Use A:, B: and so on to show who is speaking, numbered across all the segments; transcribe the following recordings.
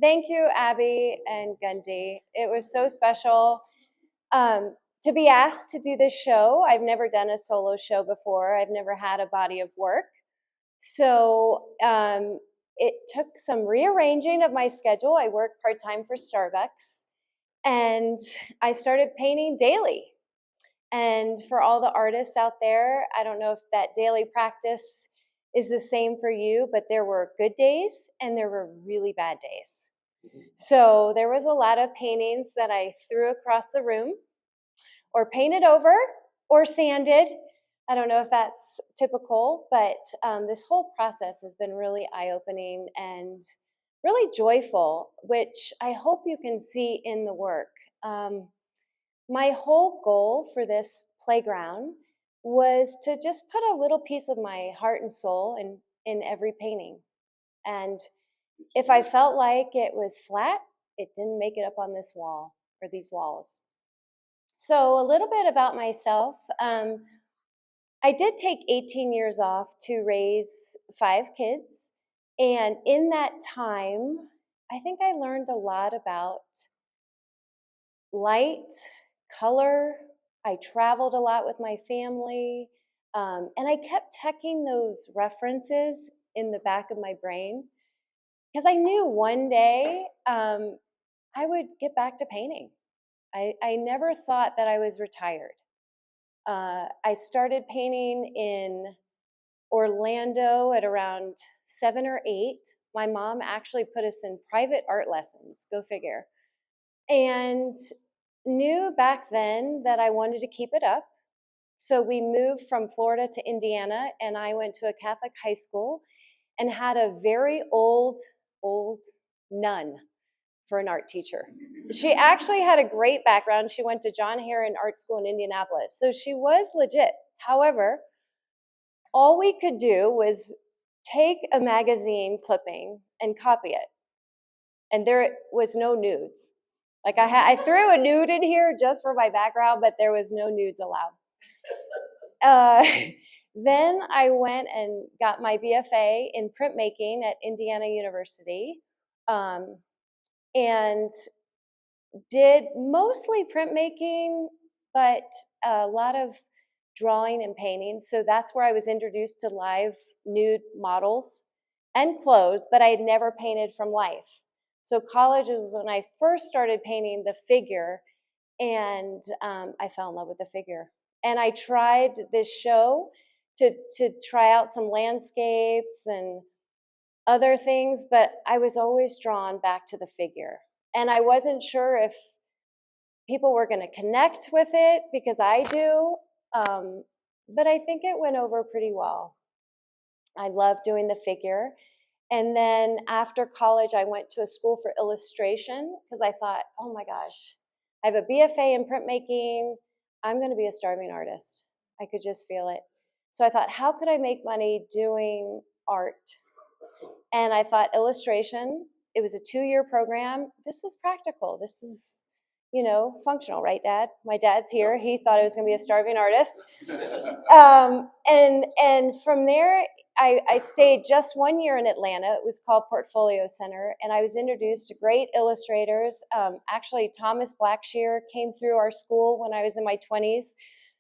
A: Thank you, Abby and Gundy. It was so special to be asked to do this show. I've never done a solo show before. I've never had a body of work. So it took some rearranging of my schedule. I work part-time for Starbucks, and I started painting daily. And for all the artists out there, I don't know if that daily practice is the same for you, but there were good days and there were really bad days. So there was a lot of paintings that I threw across the room or painted over or sanded. I don't know if that's typical, but this whole process has been really eye-opening and really joyful, which I hope you can see in the work. My whole goal for this playground was to just put a little piece of my heart and soul in every painting. And if I felt like it was flat, it didn't make it up on this wall or these walls. So a little bit about myself. I did take 18 years off to raise 5 kids. And in that time, I think I learned a lot about light, color. I traveled a lot with my family. And I kept checking those references in the back of my brain because I knew one day I would get back to painting. I never thought that I was retired. I started painting in Orlando at around 7 or 8. My mom actually put us in private art lessons, go figure, and knew back then that I wanted to keep it up. So we moved from Florida to Indiana, and I went to a Catholic high school and had a very old nun for an art teacher. She actually had a great background. She went to John Herron Art School in Indianapolis, so she was legit. However, all we could do was take a magazine clipping and copy it, and there was no nudes. Like I threw a nude in here just for my background, but there was no nudes allowed. Uh, then I went and got my BFA in printmaking at Indiana University, and did mostly printmaking, but a lot of drawing and painting. So that's where I was introduced to live nude models and clothes, but I had never painted from life. So college was when I first started painting the figure, and I fell in love with the figure. And I tried this show to try out some landscapes and other things, but I was always drawn back to the figure. And I wasn't sure if people were going to connect with it because I do, but I think it went over pretty well. I loved doing the figure. And then after college, I went to a school for illustration because I thought, oh my gosh, I have a BFA in printmaking. I'm going to be a starving artist. I could just feel it. So I thought, how could I make money doing art? And I thought illustration. It was a 2-year program. This is practical. This is, functional, right, Dad? My dad's here. He thought I was going to be a starving artist. And from there, I stayed just 1 year in Atlanta. It was called Portfolio Center, and I was introduced to great illustrators. Actually, Thomas Blackshear came through our school when I was in my 20s.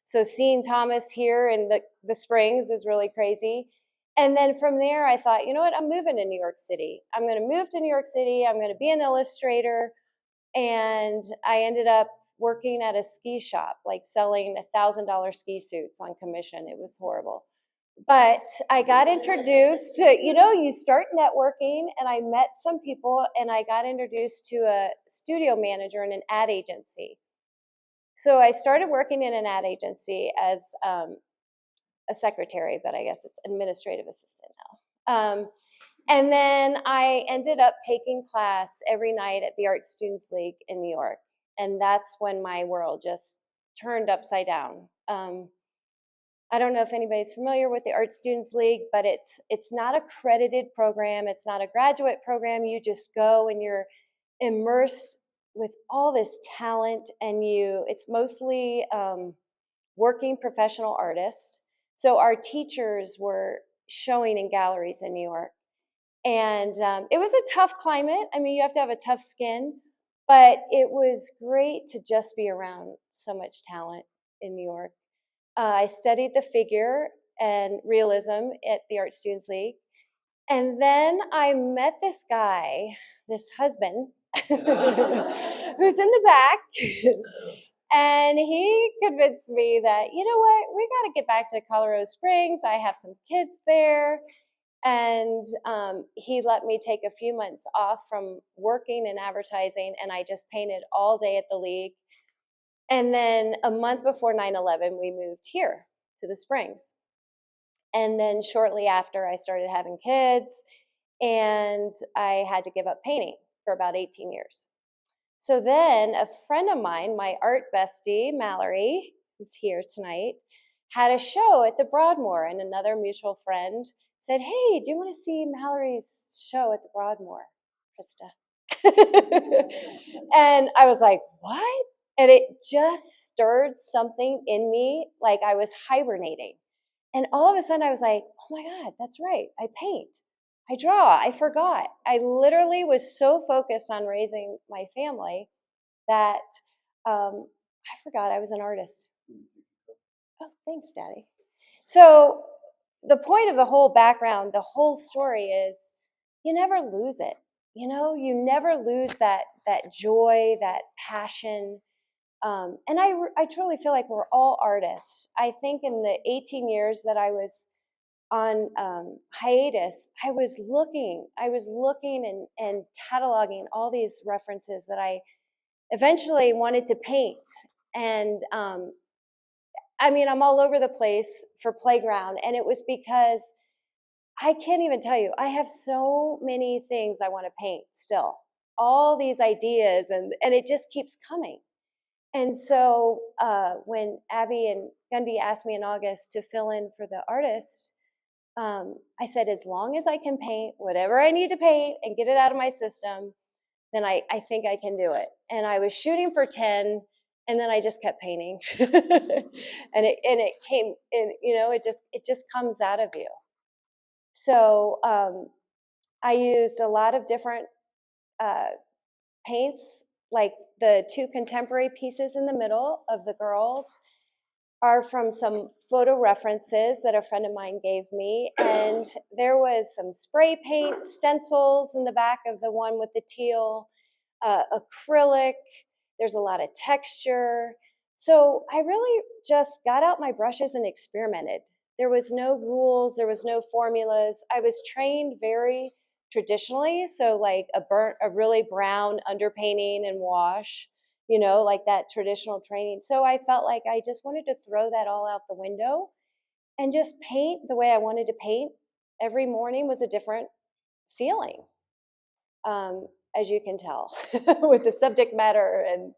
A: So seeing Thomas here in the Springs is really crazy. And then from there, I thought, you know what? I'm moving to New York City. I'm going to move to New York City. I'm going to be an illustrator. And I ended up working at a ski shop, like selling $1,000 ski suits on commission. It was horrible. But I got introduced to, you start networking, and I met some people, and I got introduced to a studio manager in an ad agency. So I started working in an ad agency as a secretary, but I guess it's administrative assistant now. And then I ended up taking class every night at the Art Students League in New York. And that's when my world just turned upside down. I don't know if anybody's familiar with the Art Students League, but it's not a credited program. It's not a graduate program. You just go and you're immersed with all this talent, and it's mostly working professional artists. So our teachers were showing in galleries in New York. And it was a tough climate. I mean, you have to have a tough skin, but it was great to just be around so much talent in New York. I studied the figure and realism at the Art Students League. And then I met this guy, this husband, who's in the back. And he convinced me that, you know what, we got to get back to Colorado Springs. I have some kids there. And he let me take a few months off from working in advertising, and I just painted all day at the league. And then a month before 9/11, we moved here to the Springs. And then shortly after, I started having kids, and I had to give up painting for about 18 years. So then a friend of mine, my art bestie, Mallory, who's here tonight, had a show at the Broadmoor, and another mutual friend said, hey, do you want to see Mallory's show at the Broadmoor, Krista? And I was like, what? And it just stirred something in me like I was hibernating. And all of a sudden I was like, oh my God, that's right. I paint. I draw. I forgot. I literally was so focused on raising my family that I forgot I was an artist. Oh, thanks, Daddy. So the point of the whole background, the whole story is you never lose it. You know, you never lose that joy, that passion. And I truly feel like we're all artists. I think in the 18 years that I was on hiatus, I was looking and cataloging all these references that I eventually wanted to paint. And I mean, I'm all over the place for Playground, and it was because I can't even tell you, I have so many things I want to paint still, all these ideas, and it just keeps coming. And so when Abby and Gundy asked me in August to fill in for the artists, I said, as long as I can paint whatever I need to paint and get it out of my system, then I think I can do it. And I was shooting for 10, and then I just kept painting. and it came, and you know, it just comes out of you. So I used a lot of different paints, like the two contemporary pieces in the middle of the girls are from some photo references that a friend of mine gave me. And there was some spray paint stencils in the back of the one with the teal, acrylic. There's a lot of texture. So I really just got out my brushes and experimented. There was no rules, there was no formulas. I was trained very traditionally, so like a really brown underpainting and wash, you know, like that traditional training. So I felt like I just wanted to throw that all out the window and just paint the way I wanted to paint. Every morning was a different feeling, as you can tell, with the subject matter. And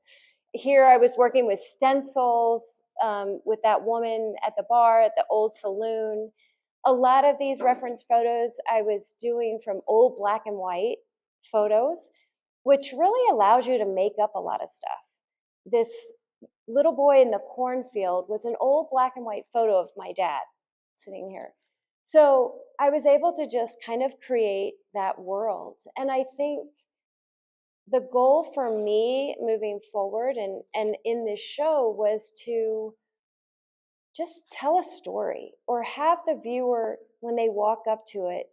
A: here I was working with stencils with that woman at the bar at the old saloon. A lot of these reference photos I was doing from old black and white photos, which really allows you to make up a lot of stuff. This little boy in the cornfield was an old black and white photo of my dad sitting here. So I was able to just kind of create that world. And I think the goal for me moving forward and in this show was to just tell a story, or have the viewer, when they walk up to it,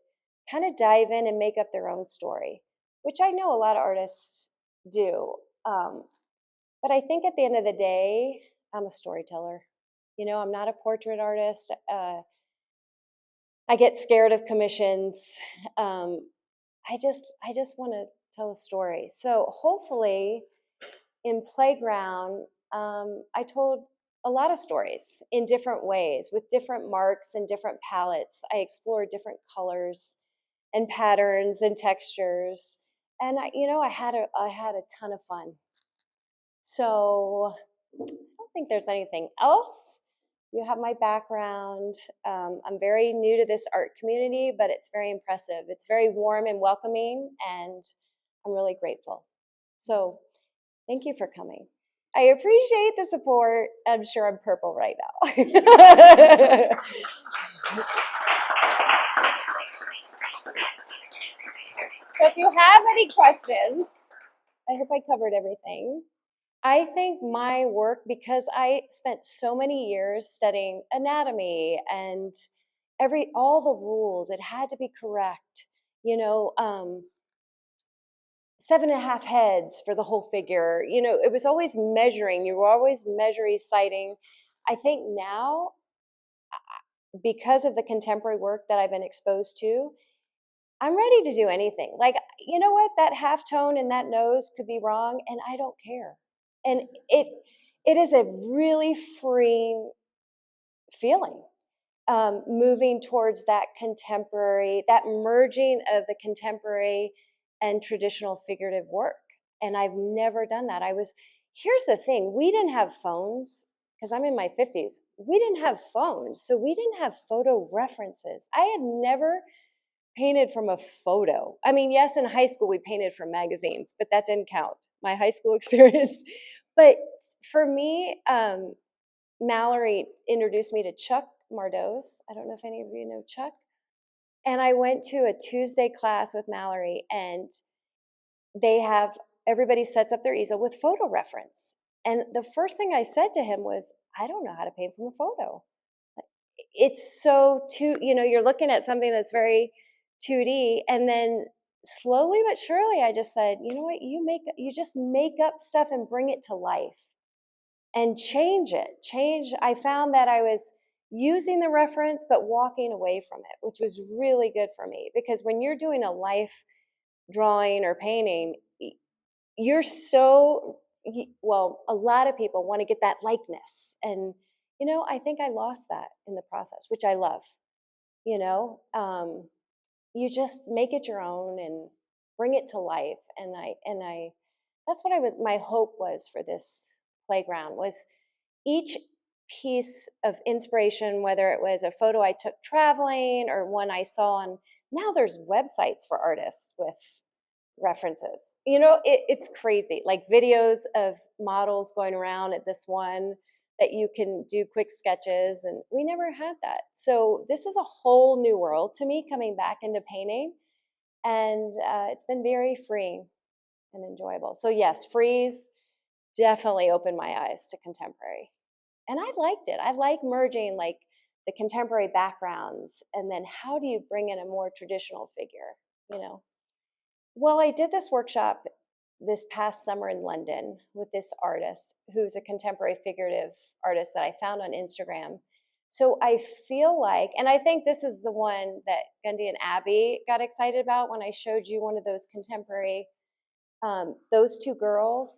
A: kind of dive in and make up their own story, which I know a lot of artists do. But I think at the end of the day, I'm a storyteller. You know, I'm not a portrait artist. I get scared of commissions. I just want to tell a story. So hopefully in Playground, I told a lot of stories in different ways with different marks and different palettes. I explored different colors and patterns and textures. And I had a ton of fun. So I don't think there's anything else. You have my background. I'm very new to this art community, but it's very impressive. It's very warm and welcoming, and I'm really grateful. So thank you for coming. I appreciate the support. I'm sure I'm purple right now. So if you have any questions, I hope I covered everything. I think my work, because I spent so many years studying anatomy and all the rules, it had to be correct. You know, 7.5 heads for the whole figure. You know, it was always measuring. You were always measuring, citing. I think now, because of the contemporary work that I've been exposed to, I'm ready to do anything. Like, you know what? That half tone in that nose could be wrong, and I don't care. And it is a really freeing feeling, moving towards that contemporary, that merging of the contemporary and traditional figurative work. And I've never done that. Here's the thing, we didn't have phones, because I'm in my 50s. We didn't have phones, so we didn't have photo references. I had never painted from a photo. I mean, yes, in high school we painted from magazines, but that didn't count, my high school experience. But for me, Mallory introduced me to Chuck Mardos. I don't know if any of you know Chuck. And I went to a Tuesday class with Mallory, and everybody sets up their easel with photo reference. And the first thing I said to him was, I don't know how to paint from a photo. It's so you're looking at something that's very 2D, and then slowly but surely I just said, you know what, you just make up stuff and bring it to life and I found that I was using the reference but walking away from it, which was really good for me, because when you're doing a life drawing or painting, you're a lot of people want to get that likeness, and I think I lost that in the process, which I love. you know you just make it your own and bring it to life, and I that's what my hope was for this playground, was each piece of inspiration, whether it was a photo I took traveling or one I saw on, now there's websites for artists with references. It's crazy, like videos of models going around at this one that you can do quick sketches, and we never had that. So this is a whole new world to me, coming back into painting, and it's been very freeing and enjoyable. So yes, Freeze definitely opened my eyes to contemporary, and I liked it. I like merging like the contemporary backgrounds, and then how do you bring in a more traditional figure, you know? Well, I did this workshop this past summer in London with this artist who's a contemporary figurative artist that I found on Instagram. So I feel like, and I think this is the one that Gundy and Abby got excited about when I showed you one of those contemporary, those two girls.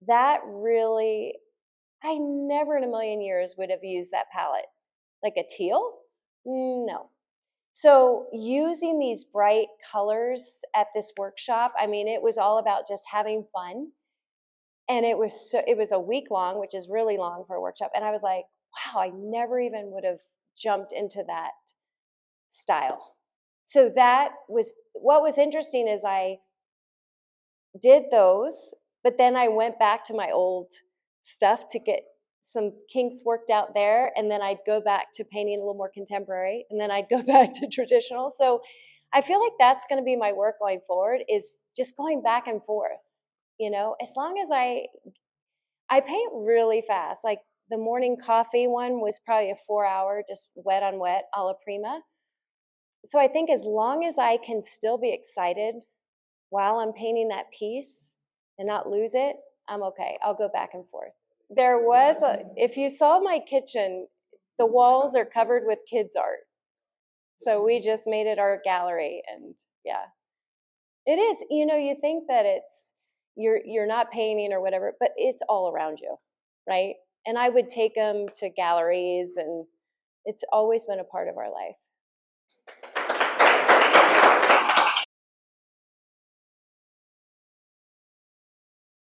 A: That really, I never in a million years would have used that palette. Like a teal? No. So using these bright colors at this workshop, I mean, it was all about just having fun. And it was a week long, which is really long for a workshop. And I was like, wow, I never even would have jumped into that style. So that was, what was interesting is I did those, but then I went back to my old stuff to get some kinks worked out there, and then I'd go back to painting a little more contemporary, and then I'd go back to traditional. So I feel like that's going to be my work going forward, is just going back and forth. As long as I paint really fast. Like the morning coffee one was probably a 4-hour, just wet on wet, alla prima. So I think as long as I can still be excited while I'm painting that piece and not lose it, I'm okay. I'll go back and forth. If you saw my kitchen, the walls are covered with kids' art. So we just made it our gallery, and yeah, it is. You think that you're not painting or whatever, but it's all around you, right? And I would take them to galleries, and it's always been a part of our life.